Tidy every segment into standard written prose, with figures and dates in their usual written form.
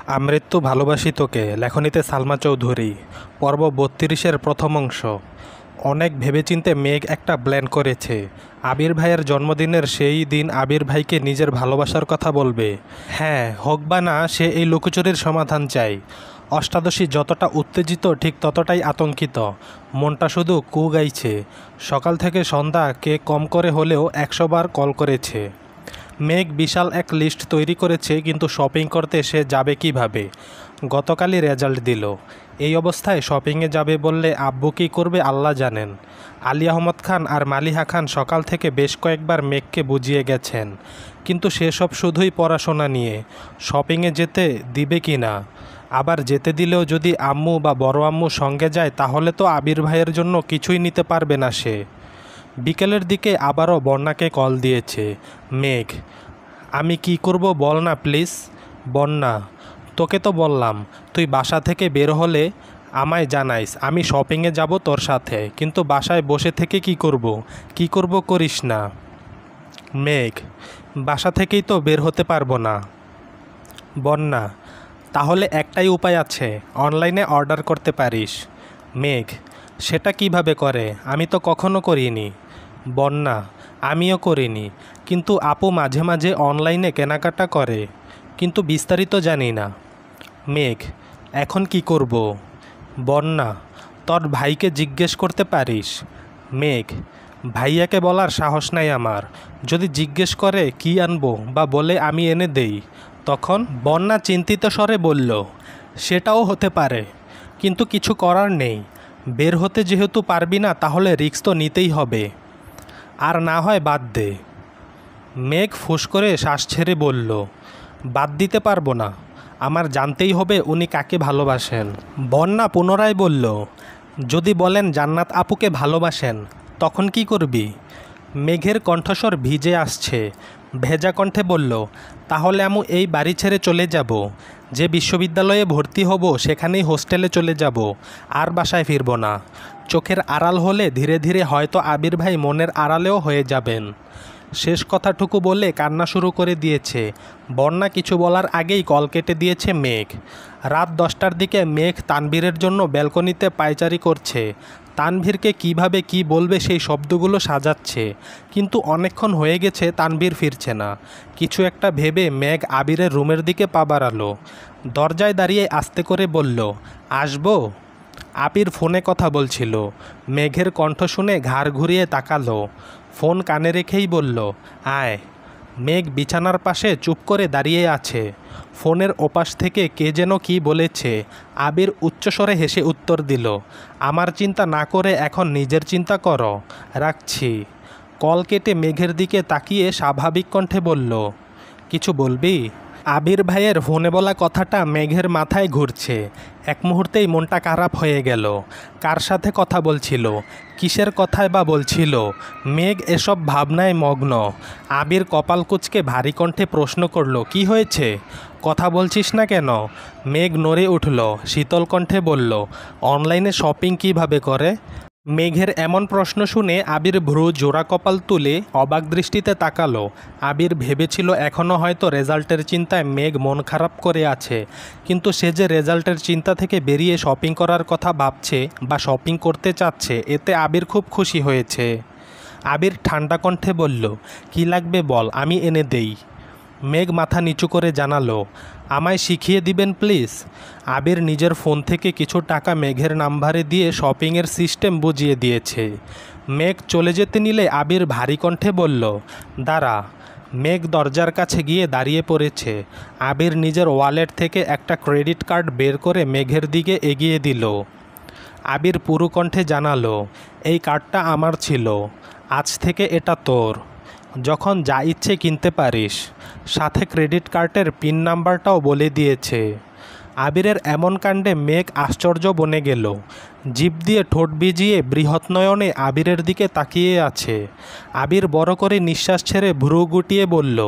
আমৃত্যু ভালোবাসি তোকে লেখনীতে সালমা চৌধুরী পর্ব ৩২-এর প্রথম অংশ। অনেক ভেবেচিন্তে মেঘ একটা প্ল্যান করেছে। আবির ভাইয়ের জন্মদিনের সেই দিন আবির ভাইকে নিজের ভালোবাসার কথা বলবে। হ্যাঁ, হোক বা না, সে এই লুকোচুরির সমাধান চাই। অষ্টাদশী যতটা উত্তেজিত ঠিক ততটাই আতঙ্কিত। মনটা শুধু কু গাইছে। সকাল থেকে সন্ধ্যা কে কম করে হলেও ১০০ বার কল করেছে। মেঘ বিশাল এক লিস্ট তৈরি করেছে, কিন্তু শপিং করতে সে যাবে কিভাবে? গতকালই রেজাল্ট দিল। এই অবস্থায় শপিংয়ে যাবে বললে আব্বু কী করবে আল্লাহ জানেন। আলী আহমদ খান আর মালিহা খান সকাল থেকে বেশ কয়েকবার মেঘকে বুঝিয়ে গেছেন, কিন্তু সেসব শুধুই পড়াশোনা নিয়ে। শপিংয়ে যেতে দিবে কি না, আবার যেতে দিলেও যদি আম্মু বা বড় আম্মু সঙ্গে যায় তাহলে তো আবির ভাইয়ের জন্য কিছুই নিতে পারবে না সে। বিকেলের দিকে আবারও বন্যাকে কল দিয়েছে মেঘ। আমি কি করব বল না প্লিজ। বন্যা, তোকে তো বললাম তুই বাসা থেকে বের হলে আমায় জানাইস, আমি শপিংয়ে যাব তোর সাথে, কিন্তু বাসায় বসে থেকে কি করব করিস না। মেঘ, বাসা থেকেই তো বের হতে পারবো না। বন্যা, তাহলে একটাই উপায় আছে, অনলাইনে অর্ডার করতে পারিস। মেঘ, সেটা কিভাবে করে? আমি তো কখনো করিনি। বন্যা, আমিও করিনি, কিন্তু আপু মাঝে মাঝে অনলাইনে কেনাকাটা করে, কিন্তু বিস্তারিত জানি না। মেঘ, এখন কি করব? বন্যা, তোর ভাইকে জিজ্ঞেস করতে পারিস। মেঘ, ভাইয়াকে বলার সাহস নাই আমার। যদি জিজ্ঞেস করে কি আনবো বা বলে আমি এনে দেই তখন? বন্যা চিন্তিত স্বরে বলল, সেটাও হতে পারে, কিন্তু কিছু করার নেই। বের হতে যেহেতু পারবি না তাহলে রিস্ক তো নিতেই হবে, আর না হয় বাদ দে। মেঘ ফুঁস করে শ্বাস ছেড়ে বলল, বাদ দিতে পারবো না, আমার জানতেই হবে উনি কাকে ভালোবাসেন। বন্যা পুনরায় বলল, যদি বলেন জান্নাত আপুকে ভালোবাসেন তখন কি করবি? মেঘের কণ্ঠস্বর ভিজে আসছে। ভেজা কণ্ঠে বলল, তাহলে আমু এই বাড়ি ছেড়ে চলে যাব। যে বিশ্ববিদ্যালয়ে ভর্তি হব সেখানেই হোস্টেলে চলে যাব, আর বাসায় ফিরব না। চোখের আড়াল হলে ধীরে ধীরে হয়তো আবির ভাই মনের আড়ালেও হয়ে যাবেন। শেষ কথাটুকু বলে কান্না শুরু করে দিয়েছে। বন্যা কিছু বলার আগেই কল কেটে দিয়েছে মেঘ। রাত 10টার দিকে মেঘ তানভীরের জন্য ব্যালকনিতে পায়চারি করছে। তানভীরকে কিভাবে কি বলবে সেই শব্দগুলো সাজাচ্ছে, কিন্তু অনেকক্ষণ হয়ে গেছে তানভীর ফিরছে না। কিছু একটা ভেবে মেঘ আবিরের রুমের দিকে পা বাড়ালো। দরজায় দাঁড়িয়ে আস্তে করে বলল, আসবো? আবির ফোনে কথা বলছিল। মেঘের কণ্ঠ শুনে ঘাড় ঘুরিয়ে তাকালো। ফোন কানে রেখেই বলল, আয়। মেঘ বিছানার পাশে চুপ করে দাঁড়িয়ে আছে। ফোনের ওপাশ থেকে কে যেন কি বলেছে। আবির উচ্চস্বরে হেসে উত্তর দিল, আমার চিন্তা না করে এখন নিজের চিন্তা করো, রাখছি। কল কেটে মেঘের দিকে তাকিয়ে স্বাভাবিক কণ্ঠে বলল, কিছু বলবি? আবির ভাইয়ের ফোনে বলা কথাটা মেঘের মাথায় ঘুরছে। এক মুহূর্তেই মনটা খারাপ হয়ে গেল। কার সাথে কথা বলছিল, কিসের কথায় বা বলছিল? মেঘ এসব ভাবনায় মগ্ন। আবির কপাল কুঁচকে ভারী কণ্ঠে প্রশ্ন করল, কি হয়েছে? কথা বলছিস না কেন? মেঘ নড়ে উঠল, শীতল কণ্ঠে বলল, অনলাইনে শপিং কিভাবে করে? মেঘের এমন প্রশ্ন শুনে আবির ভ্রু জোড়া কপাল তুলে অবাক দৃষ্টিতে তাকালো। আবির ভেবেছিল এখনও হয়তো রেজাল্টের চিন্তায় মেঘ মন খারাপ করে আছে, কিন্তু সে যে রেজাল্টের চিন্তা থেকে বেরিয়ে শপিং করার কথা ভাবছে বা শপিং করতে চাচ্ছে, এতে আবির খুব খুশি হয়েছে। আবির ঠান্ডা কণ্ঠে বলল, কি লাগবে বল, আমি এনে দেই। মেঘ মাথা নিচু করে জানালো, আমায় শিখিয়ে দিবেন প্লিজ। আবির নিজের ফোন থেকে কিছু টাকা মেঘের নাম্বারে দিয়ে শপিংয়ের সিস্টেম বুঝিয়ে দিয়েছে। মেঘ চলে যেতে নিলে আবির ভারী কণ্ঠে বলল, দাঁড়া। মেঘ দরজার কাছে গিয়ে দাঁড়িয়ে পড়েছে। আবির নিজের ওয়ালেট থেকে একটা ক্রেডিট কার্ড বের করে মেঘের দিকে এগিয়ে দিল। আবির পুরো কণ্ঠে জানালো, এই কার্ডটা আমার ছিল, আজ থেকে এটা তোর, যখন যা ইচ্ছে কিনতে পারিস। সাথে ক্রেডিট কার্ডের পিন নাম্বারটাও বলে দিয়েছে। আবিরের এমন কাণ্ডে মেঘ আশ্চর্য বনে গেল। জিভ দিয়ে ঠোঁট ভিজিয়ে বৃহৎ নয়নে আবিরের দিকে তাকিয়ে আছে। আবির বড় করে নিঃশ্বাস ছেড়ে ভ্রু গুটিয়ে বলল,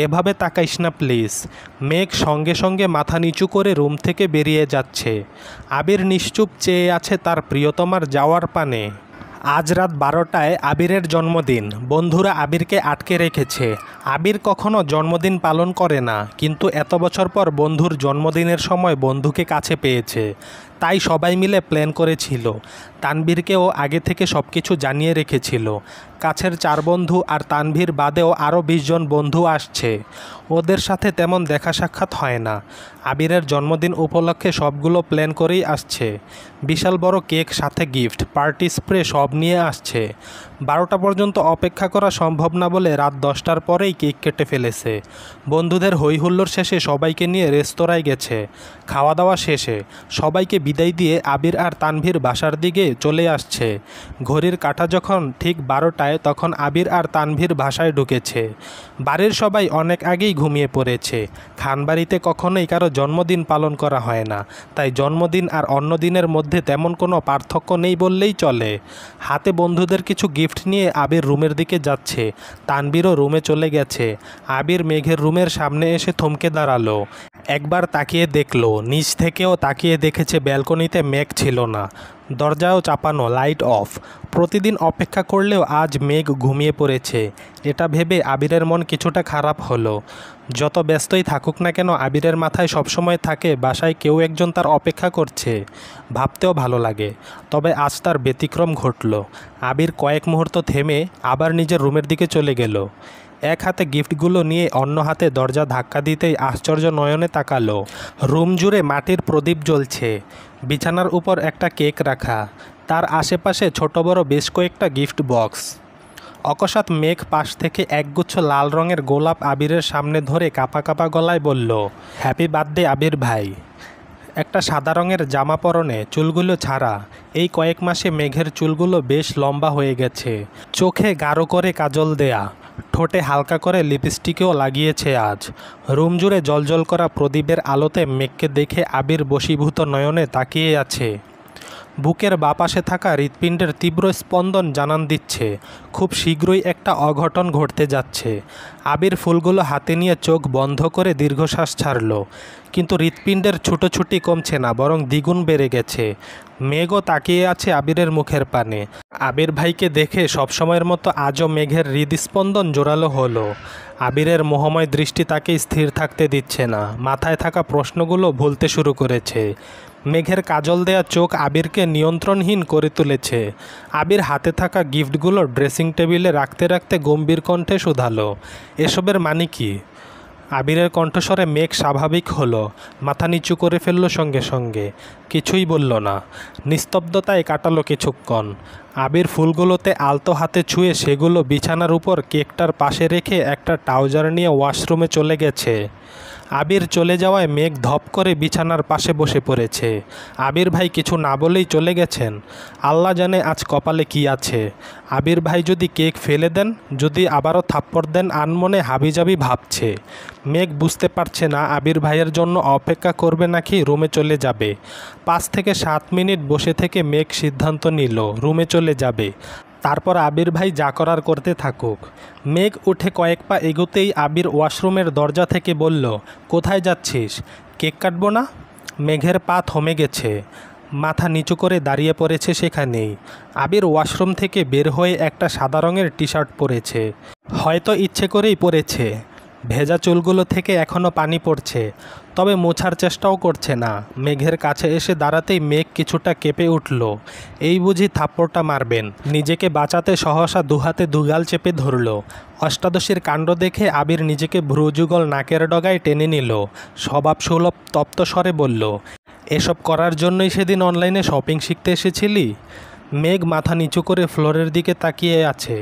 এভাবে তাকাইস না প্লিজ। মেঘ সঙ্গে সঙ্গে মাথা নিচু করে রুম থেকে বেরিয়ে যাচ্ছে। আবির নিশ্চুপ চেয়ে আছে তার প্রিয়তমার যাওয়ার পানে। আজ রাত 12টায় আবিরের জন্মদিন। বন্ধুরা আবিরকে আটকে রেখেছে। আবির কখনো জন্মদিন পালন করে না, কিন্তু এত বছর পর বন্ধুর জন্মদিনের সময় বন্ধুকে কাছে পেয়েছে। তাই সবাই মিলে প্ল্যান করেছিল। তানভীরকেও আগে থেকে সব কিছু জানিয়ে রেখেছিল। কাছের 4 বন্ধু আর তানভীর বাদেও আরও 20 জন বন্ধু আসছে। ওদের সাথে তেমন দেখা সাক্ষাৎ হয় না। আবিরের জন্মদিন উপলক্ষে সবগুলো প্ল্যান করেই আসছে। বিশাল বড় কেক, সাথে গিফট, পার্টি স্প্রে সব নিয়ে আসছে। 12টা পর্যন্ত অপেক্ষা করা সম্ভব না বলে রাত 10টার পরেই কেক কেটে ফেলেছে। বন্ধুদের হইহুল্লোড় শেষে সবাইকে নিয়ে রেস্তোরাঁয় গেছে। খাওয়া দাওয়া শেষে সবাইকে বিদায় দিয়ে আবির আর তানভীর বাসার দিকে চলে আসছে। ঘড়ির কাঁটা যখন ঠিক 12টায়, তখন আবির আর তানভীর বাসায় ঢুকেছে। বাড়ির সবাই অনেক আগেই ঘুমিয়ে পড়েছে। খানবাড়িতে কখনোই কারো জন্মদিন পালন করা হয় না, তাই জন্মদিন আর অন্য দিনের মধ্যে তেমন কোনো পার্থক্য নেই বললেই চলে। হাতে বন্ধুদের কিছু গিফট নিয়ে আবির রুমের দিকে যাচ্ছে। তানভীরও রুমে চলে গেছে। আবির মেঘের রুমের সামনে এসে থমকে দাঁড়ালো। একবার তাকিয়ে দেখলো, নিচ থেকেও তাকিয়ে দেখেছে ব্যালকনিতে মেঘ ছিল না। দরজাও চাপানো, লাইট অফ। প্রতিদিন অপেক্ষা করলেও আজ মেঘ ঘুমিয়ে পড়েছে। এটা ভেবে আবিরের মন কিছুটা খারাপ হলো। যত ব্যস্তই থাকুক না কেন, আবিরের মাথায় সবসময় থাকে বাসায় কেউ একজন তার অপেক্ষা করছে। ভাবতেও ভালো লাগে। তবে আজ তার ব্যতিক্রম ঘটল। আবির কয়েক মুহূর্ত থেমে আবার নিজের রুমের দিকে চলে গেল। এক হাতে গিফটগুলো নিয়ে অন্য হাতে দরজা ধাক্কা দিতেই আশ্চর্য নয়নে তাকালো। রুম জুড়ে মাটির প্রদীপ জ্বলছে। বিছানার উপর একটা কেক রাখা, তার আশেপাশে ছোট বড় বেশ কয়েকটা গিফট বক্স। অকস্মাৎ মেঘ পাশ থেকে একগুচ্ছ লাল রঙের গোলাপ আবিরের সামনে ধরে কাঁপা কাঁপা গলায় বলল, হ্যাপি বার্থডে আবির ভাই। একটা সাদা রঙের জামা পরনে, চুলগুলো ছাড়া। এই কয়েক মাসে মেঘের চুলগুলো বেশ লম্বা হয়ে গেছে। চোখে গাঢ় করে কাজল দেয়া, ঠোঁটে হালকা করে লিপস্টিকও লাগিয়েছে আজ। রুম জুড়ে জ্বলজ্বল করা প্রদীপের আলোতে মেঘকে দেখে আবির বশীভূত নয়নে তাকিয়ে আছে। বুকের বাপাশে থাকা হৃৎপিণ্ডের তীব্র স্পন্দন জানান দিচ্ছে খুব শীঘ্রই একটা অঘটন ঘটতে যাচ্ছে। আবির ফুলগুলো হাতে নিয়ে চোখ বন্ধ করে দীর্ঘশ্বাস ছাড়ল। কিন্তু হৃৎপিণ্ডের ছুটোছুটি কমছে না, বরং দ্বিগুণ বেড়ে গেছে। মেঘও তাকিয়ে আছে আবিরের মুখের পানে। আবির ভাইকে দেখে সবসময়ের মতো আজও মেঘের হৃদস্পন্দন জোরালো হলো। আবিরের মোহময় দৃষ্টি তাকে স্থির থাকতে দিচ্ছে না। মাথায় থাকা প্রশ্নগুলো ভুলতে শুরু করেছে। মেঘের কাজল দেয়া চোখ আবিরকে নিয়ন্ত্রণহীন করে তুলেছে। আবির হাতে থাকা গিফটগুলো ড্রেসিং টেবিলে রাখতে রাখতে গম্ভীর কণ্ঠে শুধালো, এসবের মানে কি? আবিরের কণ্ঠস্বরে মেঘ স্বাভাবিক হলো, মাথা নিচু করে ফেলল সঙ্গে সঙ্গে। কিছুই বলল না। নিস্তব্ধতায় কাটালো কিছুক্ষণ। আবির ফুলগুলোতে আলতো হাতে ছুঁয়ে সেগুলো বিছানার উপর কেকটার পাশে রেখে একটা ট্রাউজার নিয়ে ওয়াশরুমে চলে গেছে। আবির চলে যাওয়ায় মেঘ ধপ করে বিছানার পাশে বসে পড়েছে। আবির ভাই কিছু না বলেই চলে গেছেন। আল্লাহ জানে আজ কপালে কি আছে। আবির ভাই যদি কেক ফেলে দেন, যদি আবারও থাপ্পড় দেন, আনমনে হাবিজাবি ভাবছে। মেঘ বুঝতে পারছে না আবির ভাইয়ের জন্য অপেক্ষা করবে নাকি রুমে চলে যাবে। 5 থেকে 7 মিনিট বসে থেকে মেঘ সিদ্ধান্ত নিল রুমে চলে যাবে। তারপর আবির ভাই যা করার করতে থাকুক। মেঘ উঠে কয়েক পা এগোতেই আবির ওয়াশরুমের দরজা থেকে বলল, কোথায় যাচ্ছিস? কেক কাটবো না? মেঘের পা থমে গেছে। মাথা নিচু করে দাঁড়িয়ে পড়েছে সেখানেই। আবির ওয়াশরুম থেকে বের হয়ে একটা সাদা রঙের টি শার্ট পরেছে। হয়তো ইচ্ছে করেই পরেছে। ভেজা চুলগুলো থেকে এখনও পানি পড়ছে, তবে মোছার চেষ্টাও করছে না। মেঘের কাছে এসে দাঁড়াতেই মেঘ কিছুটা কেঁপে উঠল। এই বুঝি থাপ্পড়টা মারবেন। নিজেকে বাঁচাতে সহসা দুহাতে দুগাল চেপে ধরল। অষ্টাদশীর কাণ্ড দেখে আবির নিজেকে ভ্রুযুগল নাকের ডগায় টেনে নিল। স্বভাবসুলভ তপ্ত স্বরে বলল, এসব করার জন্যই সেদিন অনলাইনে শপিং শিখতে এসেছিলি? মেঘ মাথা নিচু করে ফ্লোরের দিকে তাকিয়ে আছে।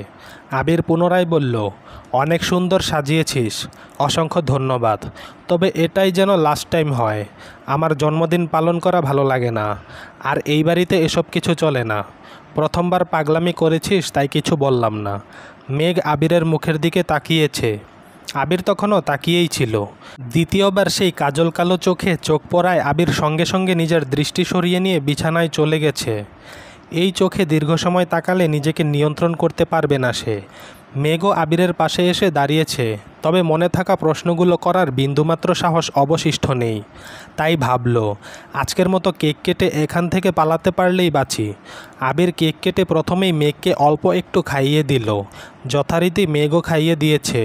আবির পুনরায় বলল, অনেক সুন্দর সাজিয়েছিস, অসংখ্য ধন্যবাদ। তবে এটাই যেন লাস্ট টাইম হয়। আমার জন্মদিন পালন করা ভালো লাগে না। আর এই বাড়িতে এসব কিছু চলে না। প্রথমবার পাগলামি করেছিস, তাই কিছু বললাম না। মেঘ আবিরের মুখের দিকে তাকিয়েছে। আবির তখনও তাকিয়েই ছিল। দ্বিতীয়বার সেই কাজল কালো চোখে চোখ পড়ায় আবির সঙ্গে সঙ্গে নিজের দৃষ্টি সরিয়ে নিয়ে বিছানায় চলে গেছে। এই চোখে দীর্ঘ সময় তাকালে নিজেকে নিয়ন্ত্রণ করতে পারবে না সে। মেঘও আবিরের পাশে এসে দাঁড়িয়েছে, তবে মনে থাকা প্রশ্নগুলো করার বিন্দুমাত্র সাহস অবশিষ্ট নেই। তাই ভাবল, আজকের মতো কেক কেটে এখান থেকে পালাতে পারলেই বাঁচি। আবির কেক কেটে প্রথমেই মেঘকে অল্প একটু খাইয়ে দিল। যথারীতি মেঘও খাইয়ে দিয়েছে।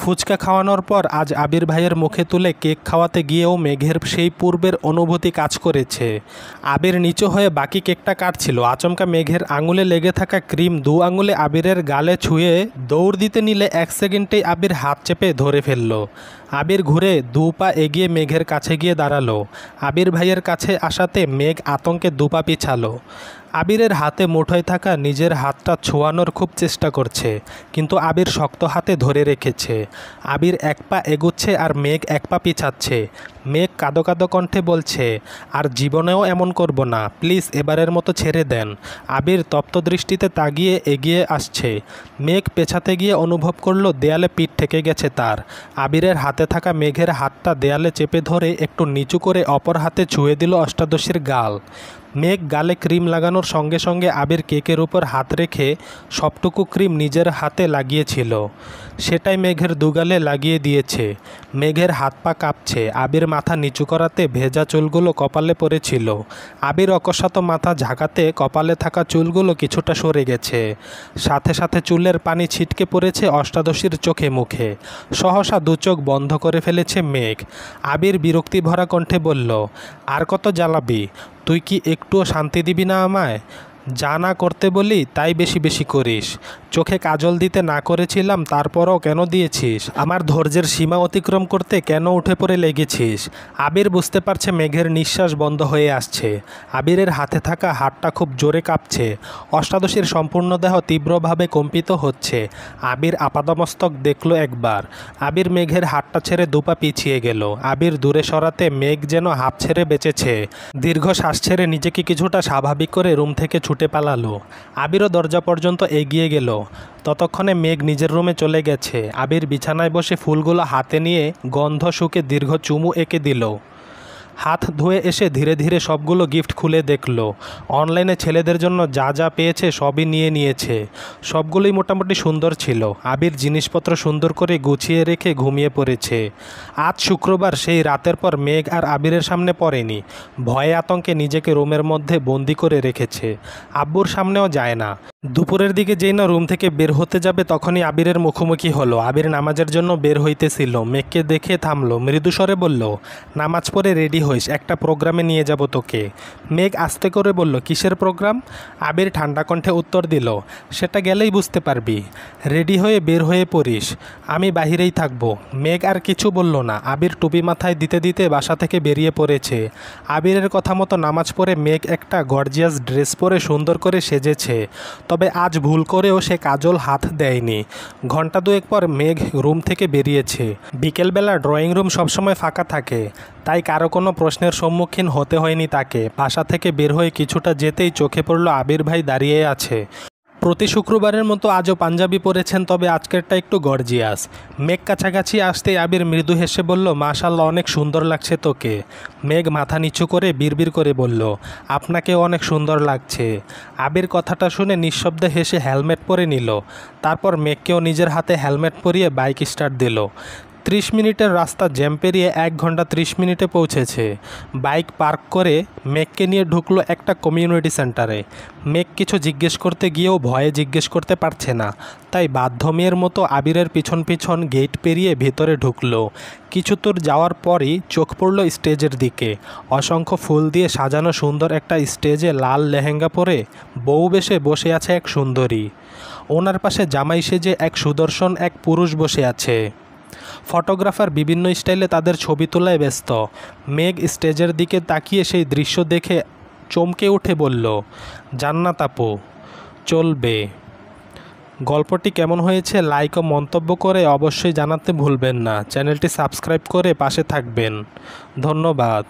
ফুচকা খাওয়ানোর পর আজ আবির ভাইয়ের মুখে তুলে কেক খাওয়াতে গিয়েও মেঘের সেই পূর্বের অনুভূতি কাজ করেছে। আবির নিচু হয়ে বাকি কেকটা কাটছিল, আচমকা মেঘের আঙুলে লেগে থাকা ক্রিম দু আঙুলে আবিরের গালে ছুঁয়ে দৌড় দিতে নিলে 1 সেকেন্ডেই আবির হাত চেপে ধরে ফেলল। আবির ঘুরে 2 পা এগিয়ে মেঘের কাছে গিয়ে দাঁড়ালো। আবির ভাইয়ের কাছে আসাতে মেঘ আতঙ্কে 2 পা পিছালো। আবিরের হাতে মুঠোয় থাকা নিজের হাতটা ছোঁয়ানোর খুব চেষ্টা করছে, কিন্তু আবির শক্ত হাতে ধরে রেখেছে। আবির 1 পা এগুচ্ছে আর মেঘ 1 পা পিছাচ্ছে। মেঘ কাঁদো কাঁদো কণ্ঠে বলছে, আর জীবনেও এমন করব না, প্লিজ এবারের মতো ছেড়ে দেন। আবির তপ্ত দৃষ্টিতে তাকিয়ে এগিয়ে আসছে। মেঘ পেছাতে গিয়ে অনুভব করলো দেয়ালে পিঠ ঠেকে গেছে তার। আবিরের হাতে থাকা মেঘের হাতটা দেয়ালে চেপে ধরে একটু নিচু করে অপর হাতে ছুঁয়ে দিল অষ্টাদশীর গাল। মেঘ গালে ক্রিম লাগানোর সঙ্গে সঙ্গে আবির কেকের উপর হাত রেখে সবটুকু ক্রিম নিজের হাতে লাগিয়েছিল, সেটাই মেঘের দুগালে লাগিয়ে দিয়েছে। মেঘের হাত পা কাঁপছে। আবির মাথা নিচু করাতে ভেজা চুলগুলো কপালে পড়েছিল। আবির অকস্মাৎ মাথা ঝাঁকাতে কপালে থাকা চুলগুলো কিছুটা সরে গেছে। সাথে সাথে চুলের পানি ছিটকে পড়েছে অষ্টাদশীর চোখে মুখে। সহসা 2 চোখ বন্ধ করে ফেলেছে মেঘ। আবির বিরক্তি ভরা কণ্ঠে বলল, আর কত জ্বালাবি? তুই কি একটুও শান্তি দিবি না আমায়? যা না করতে বলি তাই বেশি বেশি করিস। চোখে কাজল দিতে না করেছিলাম, তারপরও কেন দিয়েছিস? আমার ধৈর্যের সীমা অতিক্রম করতে কেন উঠে পড়ে লেগেছিস? আবির বুঝতে পারছে মেঘের নিঃশ্বাস বন্ধ হয়ে আসছে। আবিরের হাতে থাকা হাতটা খুব জোরে কাঁপছে। অষ্টাদশীর সম্পূর্ণ দেহ তীব্রভাবে কম্পিত হচ্ছে। আবির আপাদমস্তক দেখল একবার। আবির মেঘের হাতটা ছেড়ে 2 পা পিছিয়ে গেল। আবির দূরে সরাতে মেঘ যেন হাঁপ ছেড়ে বেঁচেছে। দীর্ঘ শ্বাস ছেড়ে নিজেকে কিছুটা স্বাভাবিক করে রুম থেকে ছুটে পালালো। আবিরও দরজা পর্যন্ত এগিয়ে গেল। ততক্ষণে মেঘ নিজের রুমে চলে গেছে। আবির বিছানায় বসে ফুলগুলো হাতে নিয়ে গন্ধ শুকে দীর্ঘ চুমু এঁকে দিল। হাত ধুয়ে এসে ধীরে ধীরে সবগুলো গিফট খুলে দেখল। অনলাইনে ছেলেদের জন্য যা যা পেয়েছে সবই নিয়ে নিয়েছে। সবগুলোই মোটামুটি সুন্দর ছিল। আবির জিনিসপত্র সুন্দর করে গুছিয়ে রেখে ঘুমিয়ে পড়েছে। আজ শুক্রবার, সেই রাতের পর মেঘ আর আবিরের সামনে পড়েনি। ভয়ে আতঙ্কে নিজেকে রুমের মধ্যে বন্দি করে রেখেছে। আব্বুর সামনেও যায় না। দুপুরের দিকে যেই না রুম থেকে বের হতে যাবে তখনই আবিরের মুখোমুখি হলো। আবির নামাজের জন্য বের হইতেছিল। মেঘকে দেখে থামলো, মৃদুস্বরে বলল, নামাজ পড়ে রেডি হইস, একটা প্রোগ্রামে নিয়ে যাব তোকে। মেঘ আস্তে করে বলল, কিসের প্রোগ্রাম? আবির ঠান্ডা কণ্ঠে উত্তর দিল, সেটা গেলেই বুঝতে পারবি। রেডি হয়ে বের হয়ে পড়িস, আমি বাহিরেই থাকবো। মেঘ আর কিছু বলল না। আবির টুপি মাথায় দিতে দিতে বাসা থেকে বেরিয়ে পড়েছে। আবিরের কথা মতো নামাজ পড়ে মেঘ একটা গর্জিয়াস ড্রেস পরে সুন্দর করে সেজেছে। তবে আজ ভুল করেও সে কাজল হাত দেয়নি। ঘন্টা 2 পর মেঘ রুম থেকে বেরিয়েছে। বিকেলবেলা ড্রয়িং রুম সবসময় ফাঁকা থাকে, তাই কারো কোনো প্রশ্নের সম্মুখীন হতে হয়নি তাকে। বাসা থেকে বের হয়ে কিছুটা যেতেই চোখে পড়ল আবির ভাই দাঁড়িয়ে আছে। প্রতি শুক্রবারের মতো আজও পাঞ্জাবি পরেছেন, তবে আজকেরটা একটু গর্জিয়াস। মেঘ কাছাকাছি আসতেই আবির মৃদু হেসে বলল, মাশাআল্লাহ, অনেক সুন্দর লাগছে তোকে। মেঘ মাথা নিচু করে বিড়বিড় করে বলল, আপনাকেও অনেক সুন্দর লাগছে। আবির কথাটা শুনে নিঃশব্দে হেসে হেলমেট পরে নিল। তারপর মেঘকেও নিজের হাতে হেলমেট পরিয়ে বাইক স্টার্ট দিল। 30 মিনিটের রাস্তা জ্যাম পেরিয়ে 1 ঘন্টা 30 মিনিটে পৌঁছেছে। বাইক পার্ক করে মেঘকে নিয়ে ঢুকলো একটা কমিউনিটি সেন্টারে। মেঘ কিছু জিজ্ঞেস করতে গিয়েও ভয়ে জিজ্ঞেস করতে পারছে না, তাই বাধ্য মেয়ের মতো আবিরের পিছন পিছন গেট পেরিয়ে ভেতরে ঢুকলো। কিছু দূর যাওয়ার পরই চোখ পড়ল স্টেজের দিকে। অসংখ্য ফুল দিয়ে সাজানো সুন্দর একটা স্টেজে লাল লেহেঙ্গা পরে বউ বেশে বসে আছে এক সুন্দরী। ওনার পাশে জামাই সেজে এক সুদর্শন এক পুরুষ বসে আছে। ফটোগ্রাফার বিভিন্ন স্টাইলে তাদের ছবি তোলায় ব্যস্ত। মেঘ স্টেজের দিকে তাকিয়ে সেই দৃশ্য দেখে চমকে উঠে বলল, জান্নাত আপু, চলবে। গল্পটি কেমন হয়েছে লাইক ও মন্তব্য করে অবশ্যই জানাতে ভুলবেন না। চ্যানেলটি সাবস্ক্রাইব করে পাশে থাকবেন। ধন্যবাদ।